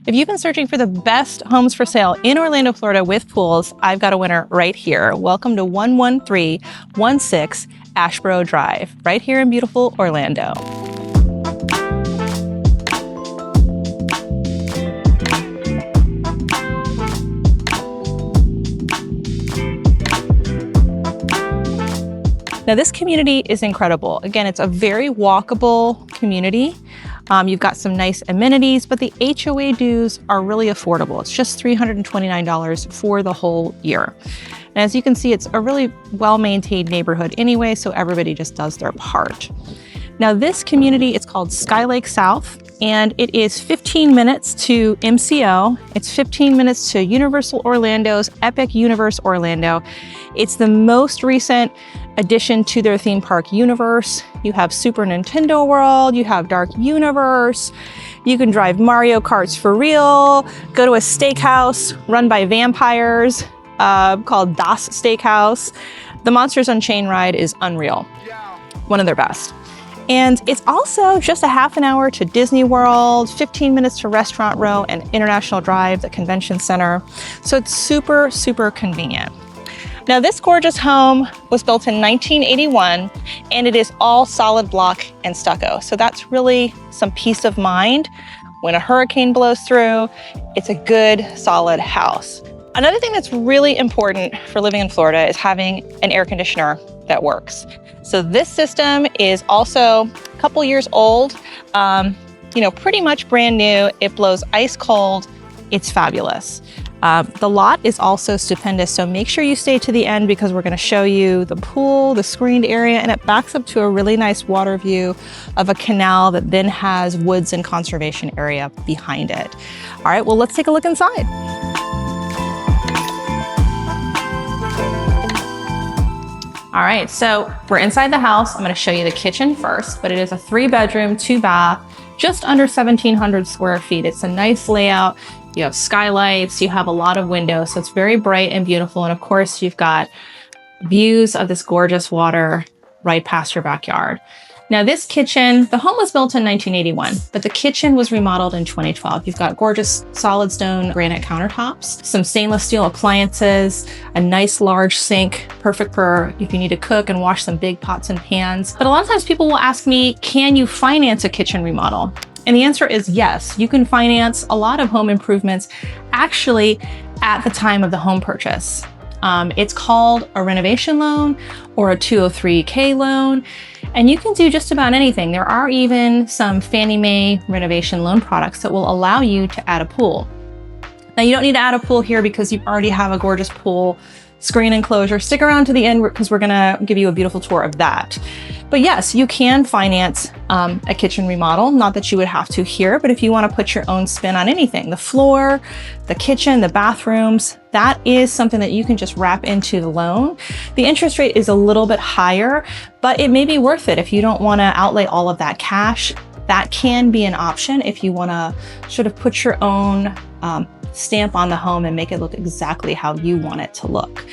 If you've been searching for the best homes for sale in Orlando, Florida with pools, I've got a winner right here. Welcome to 11316 Ashboro Drive, right here in beautiful Orlando. Now this community is incredible. Again, it's a very walkable community. You've got some nice amenities, but the HOA dues are really affordable. It's just $329 for the whole year. And as you can see, it's a really well-maintained neighborhood anyway, so everybody just does their part. Now this community, it's called Skylake South, and it is 15 minutes to MCO. It's 15 minutes to Universal Orlando's Epic Universe Orlando. It's the most recent addition to their theme park universe. You have Super Nintendo World, you have Dark Universe, you can drive Mario Karts for real, go to a steakhouse run by vampires called Das Steakhouse. The Monsters Unchained ride is unreal, one of their best. And it's also just a half an hour to Disney World, 15 minutes to Restaurant Row and International Drive, the convention center. So it's super, super convenient. Now this gorgeous home was built in 1981 and it is all solid block and stucco. So that's really some peace of mind. When a hurricane blows through, it's a good solid house. Another thing that's really important for living in Florida is having an air conditioner that works. So this system is also a couple years old, pretty much brand new. It blows ice cold. It's fabulous. The lot is also stupendous, so make sure you stay to the end because we're going to show you the pool, the screened area, and it backs up to a really nice water view of a canal that then has woods and conservation area behind it. All right, well, let's take a look inside. All right, so we're inside the house. I'm going to show you the kitchen first, but it is a 3-bedroom, 2-bath, just under 1,700 square feet. It's a nice layout. You have skylights, you have a lot of windows, so it's very bright and beautiful. And of course, you've got views of this gorgeous water right past your backyard. Now this kitchen, the home was built in 1981, but the kitchen was remodeled in 2012. You've got gorgeous solid stone granite countertops, some stainless steel appliances, a nice large sink, perfect for if you need to cook and wash some big pots and pans. But a lot of times people will ask me, can you finance a kitchen remodel? And the answer is yes, you can finance a lot of home improvements actually at the time of the home purchase. It's called a renovation loan or a 203K loan, and you can do just about anything. There are even some Fannie Mae renovation loan products that will allow you to add a pool. Now you don't need to add a pool here because you already have a gorgeous pool screen enclosure. Stick around to the end because we're gonna give you a beautiful tour of that. But yes, you can finance a kitchen remodel. Not that you would have to here, but if you want to put your own spin on anything, the floor, the kitchen, the bathrooms, that is something that you can just wrap into the loan. The interest rate is a little bit higher, but it may be worth it if you don't want to outlay all of that cash. That can be an option if you want to sort of put your own stamp on the home and make it look exactly how you want it to look.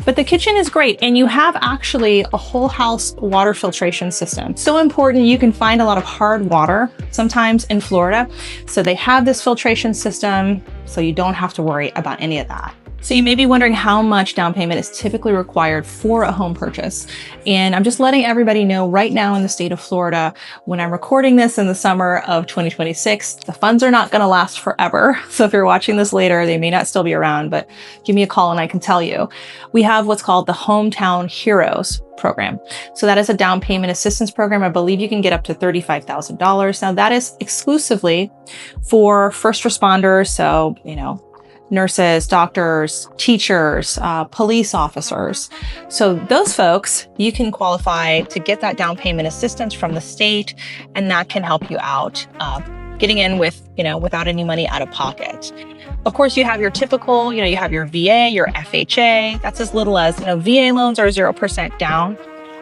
But the kitchen is great, and you have actually a whole house water filtration system. So important, you can find a lot of hard water sometimes in Florida. So they have this filtration system, so you don't have to worry about any of that. So you may be wondering how much down payment is typically required for a home purchase. And I'm just letting everybody know right now in the state of Florida, when I'm recording this in the summer of 2026, the funds are not going to last forever. So if you're watching this later, they may not still be around, but give me a call and I can tell you. We have what's called the Hometown Heroes program. So that is a down payment assistance program. I believe you can get up to $35,000. Now that is exclusively for first responders. So, nurses, doctors, teachers, police officers. So those folks, you can qualify to get that down payment assistance from the state, and that can help you out getting in with, without any money out of pocket. Of course, you have your typical, you have your VA, your FHA. That's as little as, VA loans are 0% down.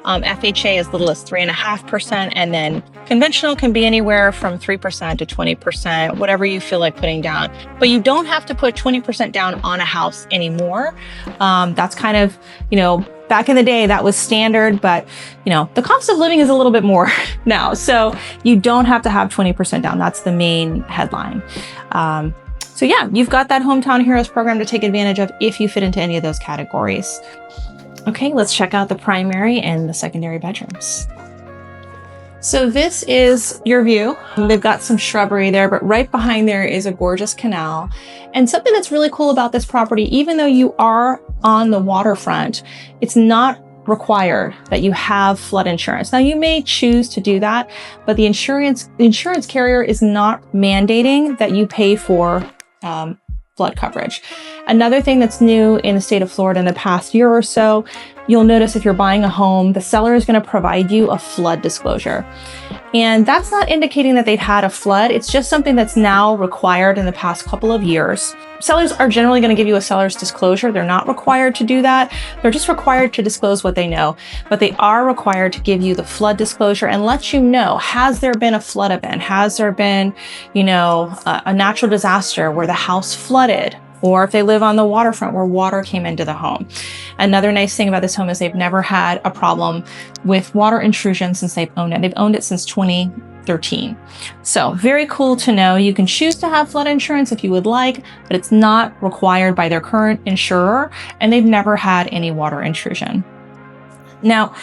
FHA as little as 3.5%, and then conventional can be anywhere from 3% to 20%, whatever you feel like putting down. But you don't have to put 20% down on a house anymore. That's kind of, back in the day that was standard, but the cost of living is a little bit more now. So you don't have to have 20% down. That's the main headline. So yeah, you've got that Hometown Heroes program to take advantage of if you fit into any of those categories. Okay, let's check out the primary and the secondary bedrooms. So this is your view. They've got some shrubbery there, but right behind there is a gorgeous canal. And something that's really cool about this property, even though you are on the waterfront, it's not required that you have flood insurance. Now you may choose to do that, but the insurance carrier is not mandating that you pay for flood coverage. Another thing that's new in the state of Florida in the past year or so, you'll notice if you're buying a home, the seller is going to provide you a flood disclosure. And that's not indicating that they've had a flood. It's just something that's now required in the past couple of years. Sellers are generally going to give you a seller's disclosure. They're not required to do that. They're just required to disclose what they know, but they are required to give you the flood disclosure and let you know, has there been a flood event? Has there been, a natural disaster where the house flooded? Or if they live on the waterfront where water came into the home. Another nice thing about this home is they've never had a problem with water intrusion since they've owned it. They've owned it since 2013. So very cool to know. You can choose to have flood insurance if you would like, but it's not required by their current insurer, and they've never had any water intrusion. Now,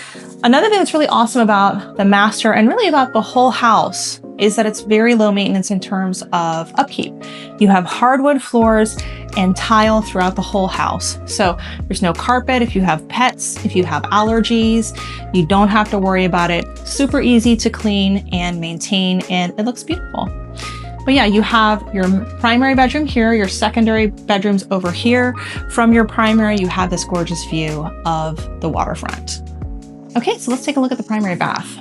another thing that's really awesome about the master and really about the whole house is that it's very low maintenance in terms of upkeep. You have hardwood floors and tile throughout the whole house. So there's no carpet. If you have pets, if you have allergies, you don't have to worry about it. Super easy to clean and maintain, and it looks beautiful. But yeah, you have your primary bedroom here, your secondary bedrooms over here. From your primary, you have this gorgeous view of the waterfront. Okay, so let's take a look at the primary bath.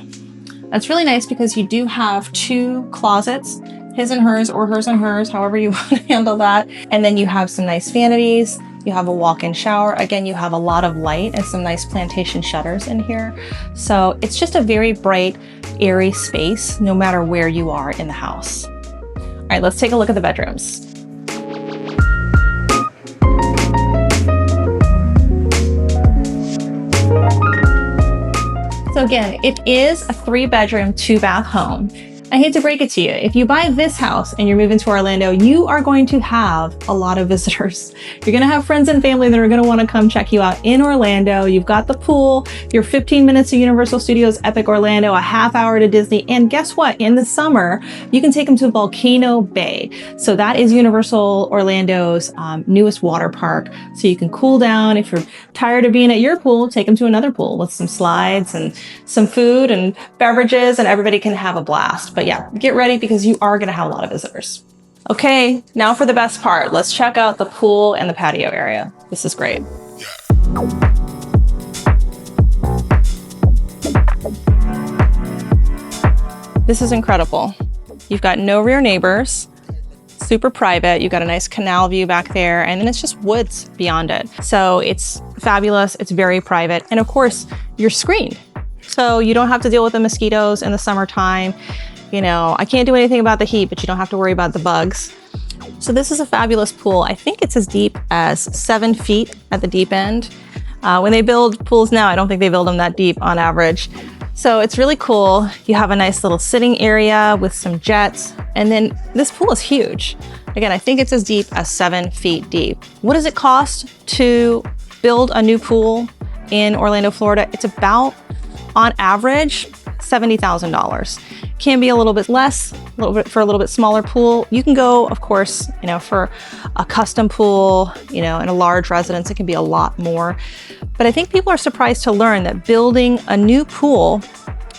That's really nice because you do have two closets, his and hers, or hers and hers, however you want to handle that. And then you have some nice vanities. You have a walk-in shower. Again, you have a lot of light and some nice plantation shutters in here. So it's just a very bright, airy space, no matter where you are in the house. All right, let's take a look at the bedrooms. So again, it is a 3-bedroom, 2-bath home. I hate to break it to you. If you buy this house and you're moving to Orlando, you are going to have a lot of visitors. You're going to have friends and family that are going to want to come check you out in Orlando. You've got the pool, you're 15 minutes to Universal Studios Epic Orlando, a half hour to Disney. And guess what? In the summer, you can take them to Volcano Bay. So that is Universal Orlando's newest water park. So you can cool down. If you're tired of being at your pool, take them to another pool with some slides and some food and beverages, and everybody can have a blast. But yeah, get ready because you are going to have a lot of visitors. Okay, now for the best part. Let's check out the pool and the patio area. This is great. This is incredible. You've got no rear neighbors, super private. You've got a nice canal view back there, and then it's just woods beyond it. So it's fabulous. It's very private. And of course, you're screened. So you don't have to deal with the mosquitoes in the summertime. I can't do anything about the heat, but you don't have to worry about the bugs. So this is a fabulous pool. I think it's as deep as 7 feet at the deep end. When they build pools now, I don't think they build them that deep on average. So it's really cool. You have a nice little sitting area with some jets. And then this pool is huge. Again, I think it's as deep as 7 feet deep. What does it cost to build a new pool in Orlando, Florida? It's about, on average, $70,000. Can be a little bit less, for a little bit smaller pool. You can go, of course, for a custom pool, in a large residence, it can be a lot more. But I think people are surprised to learn that building a new pool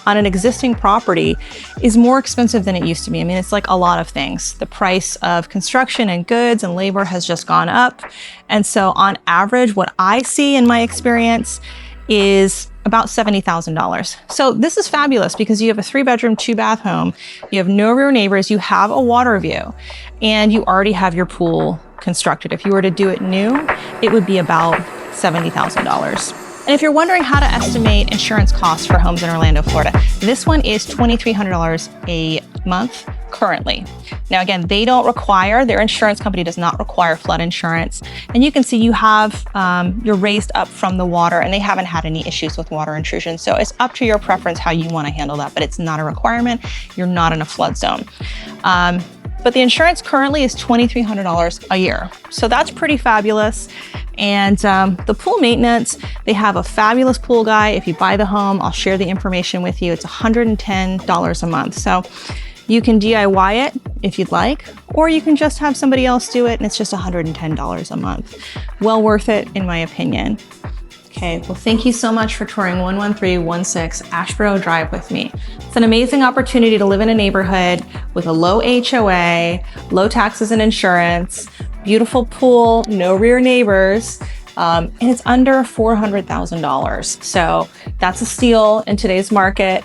on an existing property is more expensive than it used to be. I mean, it's like a lot of things. The price of construction and goods and labor has just gone up. And so on average, what I see in my experience is about $70,000. So this is fabulous because you have a 3-bedroom, 2-bath home. You have no rear neighbors. You have a water view, and you already have your pool constructed. If you were to do it new, it would be about $70,000. And if you're wondering how to estimate insurance costs for homes in Orlando, Florida, this one is $2,300 a month currently. Now, again, their insurance company does not require flood insurance. And you can see you have, you're raised up from the water and they haven't had any issues with water intrusion. So it's up to your preference how you want to handle that, but it's not a requirement. You're not in a flood zone. But the insurance currently is $2,300 a year. So that's pretty fabulous. And the pool maintenance, they have a fabulous pool guy. If you buy the home, I'll share the information with you. It's $110 a month. So you can DIY it if you'd like, or you can just have somebody else do it and it's just $110 a month. Well worth it, in my opinion. Okay, well, thank you so much for touring 11316 Ashboro Drive with me. It's an amazing opportunity to live in a neighborhood with a low HOA, low taxes and insurance, beautiful pool, no rear neighbors, and it's under $400,000. So that's a steal in today's market.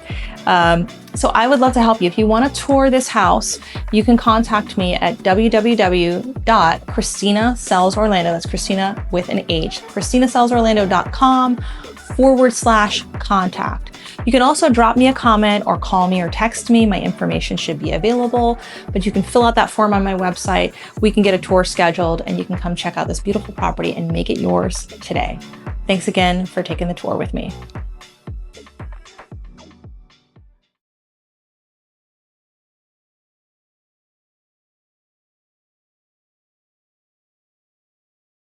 So I would love to help you. If you want to tour this house, you can contact me at www.ChristinaSellsOrlando. That's Christina with an H. ChristinaSellsOrlando.com/contact. You can also drop me a comment or call me or text me. My information should be available, but you can fill out that form on my website. We can get a tour scheduled and you can come check out this beautiful property and make it yours today. Thanks again for taking the tour with me.